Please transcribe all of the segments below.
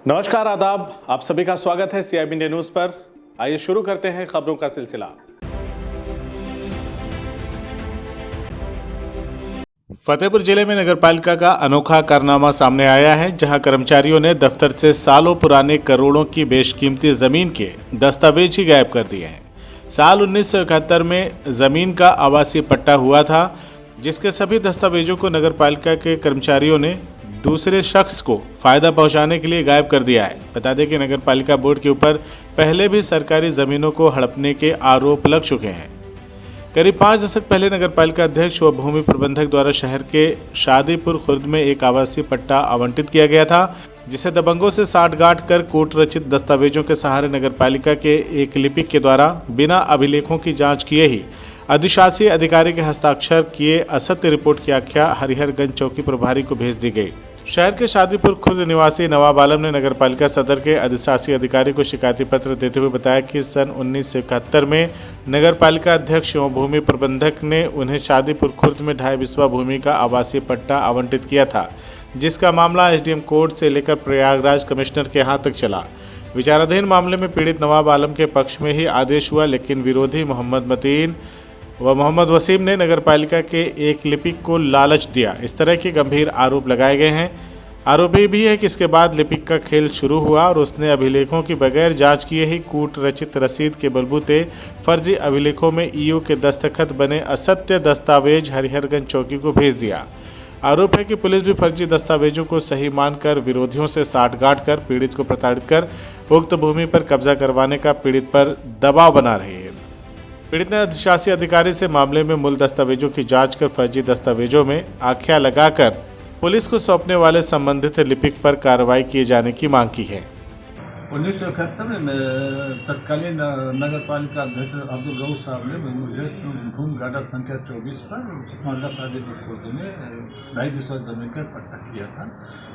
नमस्कार, आदाब। आप सभी का स्वागत है सीआईबी इंडिया न्यूज पर। आइए शुरू करते हैं खबरों का सिलसिला। फतेहपुर जिले में नगरपालिका का अनोखा कारनामा सामने आया है, जहां कर्मचारियों ने दफ्तर से सालों पुराने करोड़ों की बेशकीमती जमीन के दस्तावेज ही गायब कर दिए हैं। साल 1971 में जमीन का आवासीय पट्टा हुआ था, जिसके सभी दस्तावेजों को नगरपालिका के कर्मचारियों ने दूसरे शख्स को फायदा पहुंचाने के लिए गायब कर दिया है। बता दें कि नगरपालिका बोर्ड के ऊपर पहले भी सरकारी जमीनों को हड़पने के आरोप लग चुके हैं। करीब 5 दशक पहले नगरपालिका अध्यक्ष व भूमि प्रबंधक द्वारा शहर के शादीपुर खुर्द में एक आवासीय पट्टा आवंटित किया गया था, जिसे दबंगों से साठगांठ कर कूट रचित दस्तावेजों के सहारे नगरपालिका के एक लिपिक के द्वारा बिना अभिलेखों की जांच किए ही अधिशासी अधिकारी के हस्ताक्षर किए असत्य रिपोर्ट की आख्या हरिहरगंज चौकी प्रभारी को भेज दी गई। शहर के शादीपुर खुर्द निवासी नवाब आलम ने नगरपालिका सदर के अधिशासी अधिकारी को शिकायती पत्र देते हुए बताया कि सन 1971 में नगरपालिका अध्यक्ष एवं भूमि प्रबंधक ने उन्हें शादीपुर खुर्द में 2.5 बिस्वा भूमि का आवासीय पट्टा आवंटित किया था, जिसका मामला एसडीएम कोर्ट से लेकर प्रयागराज कमिश्नर के हाथ तक चला। विचाराधीन मामले में पीड़ित नवाब आलम के पक्ष में ही आदेश हुआ, लेकिन विरोधी मोहम्मद मतीन व मोहम्मद वसीम ने नगरपालिका के एक लिपिक को लालच दिया। इस तरह के गंभीर आरोप लगाए गए हैं। आरोप ये भी है कि इसके बाद लिपिक का खेल शुरू हुआ और उसने अभिलेखों की बगैर जांच किए ही कूट रचित रसीद के बलबूते फर्जी अभिलेखों में ईओ के दस्तखत बने असत्य दस्तावेज हरिहरगंज चौकी को भेज दिया। आरोप है कि पुलिस भी फर्जी दस्तावेजों को सही मानकर विरोधियों से साठगांठ कर पीड़ित को प्रताड़ित कर उक्त भूमि पर कब्जा करवाने का पीड़ित पर दबाव बना रही है। पीड़ित ने अधिशासी अधिकारी से मामले में मूल दस्तावेजों की जांच कर फर्जी दस्तावेजों में आख्या लगाकर पुलिस को सौंपने वाले संबंधित लिपिक पर कार्रवाई किए जाने की मांग की है। 1971 में तत्कालीन नगर पालिका अध्यक्ष अब्दुल रऊफ साहब ने मुझे भूमि गाडा संख्या 24 पर मालदा शादीपुर खुर्द में 2.5 बिस्वा जमीन का पट्टा किया था,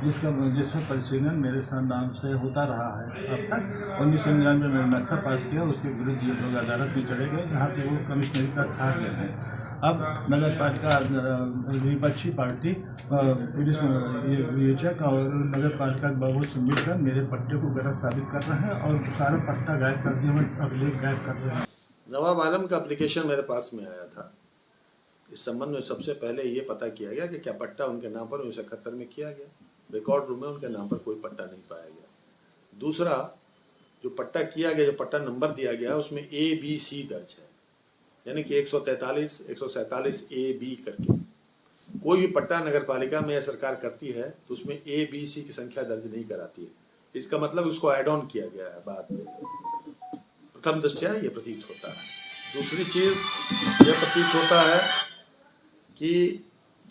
जिसमें परिशीलन मेरे नाम से होता रहा है अब तक। 1999 में नक्शा पास किया, उसके विरुद्ध ये लोग अदालत में चले गए, जहाँ पे वो कमिश्नरी का खा गए हैं। अब नगर पालिका विपक्षी पार्टी पुलिस विवेचक और नगर पालिका बाबू से मिलकर मेरे पट्टे को गलत साबित कर रहे हैं और सारा पट्टा गायब कर दिए, अभिलेख गायब कर रहे हैं। नवाब आलम का एप्लीकेशन मेरे पास में आया था। इस संबंध में सबसे पहले ये पता किया गया कि क्या पट्टा उनके नाम पर 1971 में किया गया। रिकॉर्ड रूम में उनके नाम पर कोई पट्टा नहीं पाया गया। दूसरा, जो पट्टा किया गया, जो पट्टा नंबर दिया गया, उसमें ABC दर्ज है, यानी कि 143, 147 AB करके। कोई भी पट्टा नगर पालिका में या सरकार करती है तो उसमें ABC की संख्या दर्ज नहीं कराती है। इसका मतलब उसको ऐड ऑन किया गया है बाद में। प्रथम दृष्टया ये प्रतीत होता है। दूसरी चीज यह प्रतीत होता है कि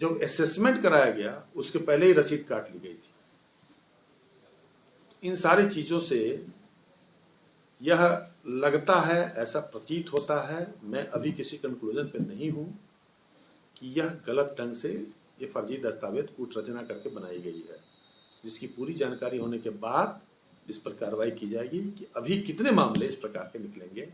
जो असेसमेंट कराया गया उसके पहले ही रसीद काट ली गई थी। इन सारी चीजों से यह लगता है, ऐसा प्रतीत होता है, मैं अभी किसी कंक्लूजन पे नहीं हूं कि यह गलत ढंग से ये फर्जी दस्तावेज कूट रचना करके बनाई गई है, जिसकी पूरी जानकारी होने के बाद इस पर कार्रवाई की जाएगी कि अभी कितने मामले इस प्रकार के निकलेंगे।